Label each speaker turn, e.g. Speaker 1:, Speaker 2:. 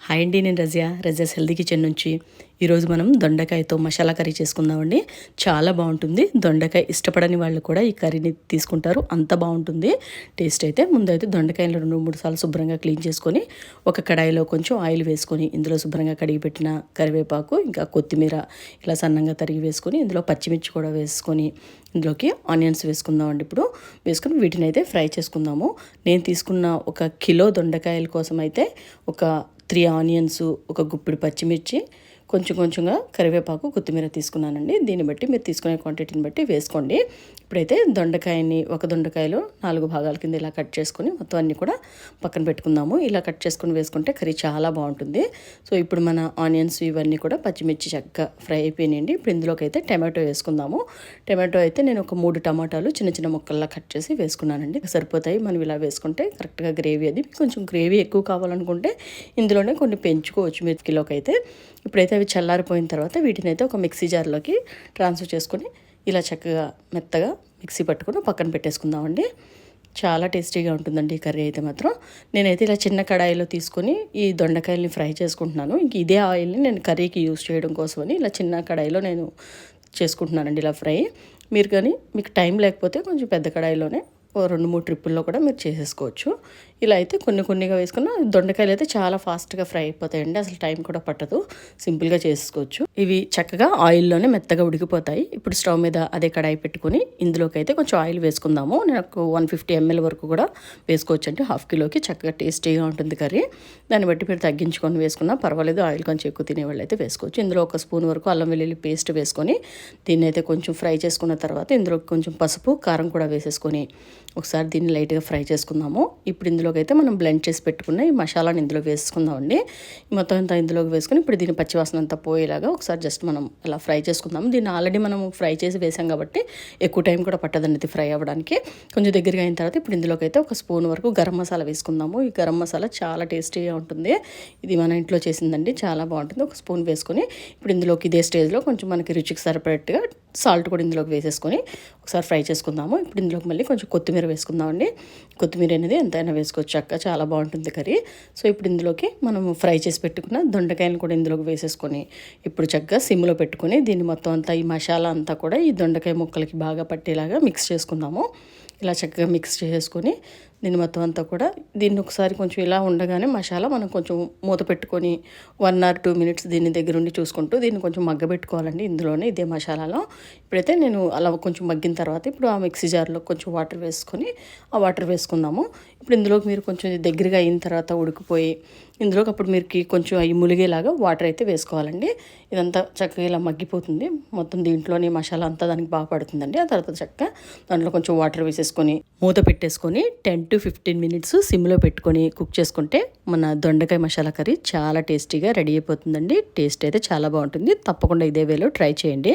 Speaker 1: Hi అండి, నేను Razia's healthy kitchen నుంచి. ఈరోజు మనం దొండకాయతో మసాలా కర్రీ చేసుకుందామండి. చాలా బాగుంటుంది. దొండకాయ ఇష్టపడని వాళ్ళు కూడా ఈ కర్రీని తీసుకుంటారు, అంత బాగుంటుంది టేస్ట్. అయితే ముందైతే దొండకాయలు 2-3 సార్లు శుభ్రంగా క్లీన్ చేసుకొని ఒక కడాయిలో కొంచెం ఆయిల్ వేసుకొని ఇందులో శుభ్రంగా కడిగి పెట్టిన కరివేపాకు, ఇంకా కొత్తిమీర ఇలా సన్నంగా తరిగి వేసుకొని ఇందులో పచ్చిమిర్చి కూడా వేసుకొని ఇందులోకి ఆనియన్స్ వేసుకుందామండి. ఇప్పుడు వేసుకొని వీటిని అయితే ఫ్రై చేసుకుందాము. నేను తీసుకున్న 1 కిలో దొండకాయల కోసం అయితే ఒక 3 ఆనియన్స్, ఒక గుప్పిడి పచ్చిమిర్చి, కొంచెంగా కరివేపాకు, కొత్తిమీర తీసుకున్నానండి. దీన్ని బట్టి మీరు తీసుకునే క్వాంటిటీని బట్టి వేసుకోండి. ఇప్పుడైతే ఒక దొండకాయలో 4 భాగాల కింద ఇలా కట్ చేసుకొని మొత్తం అన్నీ కూడా పక్కన పెట్టుకుందాము. ఇలా కట్ చేసుకొని వేసుకుంటే కర్రీ చాలా బాగుంటుంది. సో ఇప్పుడు మన ఆనియన్స్ ఇవన్నీ కూడా పచ్చిమిర్చి చక్కగా ఫ్రై అయిపోయినాయండి. ఇప్పుడు ఇందులోకి అయితే టమాటో వేసుకుందాము. టమాటో అయితే నేను ఒక 3 టమాటాలు చిన్న ముక్కల్లా కట్ చేసి వేసుకున్నానండి. సరిపోతాయి మనం ఇలా వేసుకుంటే కరెక్ట్గా గ్రేవీ. అది కొంచెం గ్రేవీ ఎక్కువ కావాలనుకుంటే ఇందులోనే కొన్ని పెంచుకోవచ్చు మీరు కిలోకి అయితే. ఇప్పుడైతే అవి చల్లారిపోయిన తర్వాత వీటిని అయితే ఒక మిక్సీ జార్లోకి ట్రాన్స్ఫర్ చేసుకొని ఇలా చక్కగా మెత్తగా మిక్సీ పట్టుకొని పక్కన పెట్టేసుకుందామండి. చాలా టేస్టీగా ఉంటుందండి ఈ కర్రీ అయితే మాత్రం. నేనైతే ఇలా చిన్న కడాయిలో తీసుకొని ఈ దొండకాయల్ని ఫ్రై చేసుకుంటున్నాను. ఇంక ఇదే ఆయిల్ని నేను కర్రీకి యూస్ చేయడం కోసమని ఇలా చిన్న కడాయిలో నేను చేసుకుంటున్నానండి ఇలా ఫ్రై. మీరు కానీ మీకు టైం లేకపోతే కొంచెం పెద్ద కడాయిలోనే 2-3 ట్రిప్పుల్లో కూడా మీరు చేసేసుకోవచ్చు. ఇలా అయితే కొన్నిగా వేసుకున్న దొండకాయలు అయితే చాలా ఫాస్ట్గా ఫ్రై అయిపోతాయండి. అసలు టైం కూడా పట్టదు, సింపుల్గా చేసుకోవచ్చు. ఇవి చక్కగా ఆయిల్లోనే మెత్తగా ఉడికిపోతాయి. ఇప్పుడు స్టవ్ మీద అదే కడాయి పెట్టుకొని ఇందులోకి అయితే కొంచెం ఆయిల్ వేసుకుందాము. నాకు 150 ml వరకు కూడా వేసుకోవచ్చు అండి. 1/2 కిలోకి చక్కగా టేస్టీగా ఉంటుంది కర్రీ. దాన్ని బట్టి మీరు తగ్గించుకొని వేసుకున్నా పర్వాలేదు. ఆయిల్ కొంచెం ఎక్కువ తినేవాళ్ళు అయితే వేసుకోవచ్చు. ఇందులో 1 స్పూన్ వరకు అల్లం వెల్లుల్లి పేస్ట్ వేసుకొని దీన్ని అయితే కొంచెం ఫ్రై చేసుకున్న తర్వాత ఇందులో కొంచెం పసుపు, కారం కూడా వేసేసుకొని ఒకసారి దీన్ని లైట్గా ఫ్రై చేసుకుందాము. ఇప్పుడు ఇందులోకి అయితే మనం బ్లెండ్ చేసి పెట్టుకున్న ఈ మసాలాని ఇందులో వేసుకుందామండి. మొత్తం అంతా ఇందులోకి వేసుకొని ఇప్పుడు దీని పచ్చివాసన అంతా పోయేలాగా ఒకసారి జస్ట్ మనం ఇలా ఫ్రై చేసుకుందాము. దీన్ని ఆల్రెడీ మనం ఫ్రై చేసి వేసాం కాబట్టి ఎక్కువ టైం కూడా పట్టదండి ఫ్రై అవ్వడానికి. కొంచెం దగ్గరగా అయిన తర్వాత ఇప్పుడు ఇందులోకి అయితే 1 స్పూన్ వరకు గరం మసాలా వేసుకుందాము. ఈ గరం మసాలా చాలా టేస్టీగా ఉంటుంది. ఇది మన ఇంట్లో చేసిందండి, చాలా బాగుంటుంది. 1 స్పూన్ వేసుకొని ఇప్పుడు ఇందులోకి ఇదే స్టేజ్లో కొంచెం మనకి రుచికి సరిపడేట్టుగా సాల్ట్ కూడా ఇందులోకి వేసేసుకొని ఒకసారి ఫ్రై చేసుకుందాము. ఇప్పుడు ఇందులోకి మళ్ళీ కొంచెం కొత్తిమీర వేసుకుందామండి. కొత్తిమీర అనేది ఎంతైనా వేసుకోవచ్చు అక్క, చాలా బాగుంటుంది కర్రీ. సో ఇప్పుడు ఇందులోకి మనం ఫ్రై చేసి పెట్టుకున్న దొండకాయలను కూడా ఇందులోకి వేసేసుకొని ఇప్పుడు చక్కగా సిమ్లో పెట్టుకొని దీన్ని మొత్తం అంతా ఈ మసాలా అంతా కూడా ఈ దొండకాయ ముక్కలకి బాగా పట్టేలాగా మిక్స్ చేసుకుందాము. ఇలా చక్కగా మిక్స్ చేసుకొని దీన్ని మొత్తం అంతా కూడా దీన్ని ఒకసారి కొంచెం ఇలా ఉండగానే మసాలా మనం కొంచెం మూత పెట్టుకొని 1 or 2 minutes దీన్ని దగ్గరుండి చూసుకుంటూ దీన్ని కొంచెం మగ్గబెట్టుకోవాలండి ఇందులోనే, ఇదే మసాలాలో. ఇప్పుడైతే నేను అలా కొంచెం మగ్గిన తర్వాత ఇప్పుడు ఆ మిక్సీ జార్లో కొంచెం వాటర్ వేసుకొని ఆ వాటర్ వేసుకుందాము. ఇప్పుడు ఇందులోకి మీరు కొంచెం దగ్గరగా అయిన తర్వాత ఉడికిపోయి ఇందులోకి అప్పుడు మీరు కొంచెం అవి ములిగేలాగా వాటర్ అయితే వేసుకోవాలండి. ఇదంతా చక్కగా ఇలా మగ్గిపోతుంది మొత్తం, దీంట్లోనే మసాలా అంతా దానికి బాగా పడుతుందండి. ఆ తర్వాత చక్కగా దాంట్లో కొంచెం వాటర్ వేసేసుకొని మూత పెట్టేసుకొని 10 to 15 minutes సిమ్లో పెట్టుకొని కుక్ చేసుకుంటే మన దొండకాయ మసాలా కర్రీ చాలా టేస్టీగా రెడీ అయిపోతుందండి. టేస్ట్ అయితే చాలా బాగుంటుంది. తప్పకుండా ఇదే వేలో ట్రై చేయండి.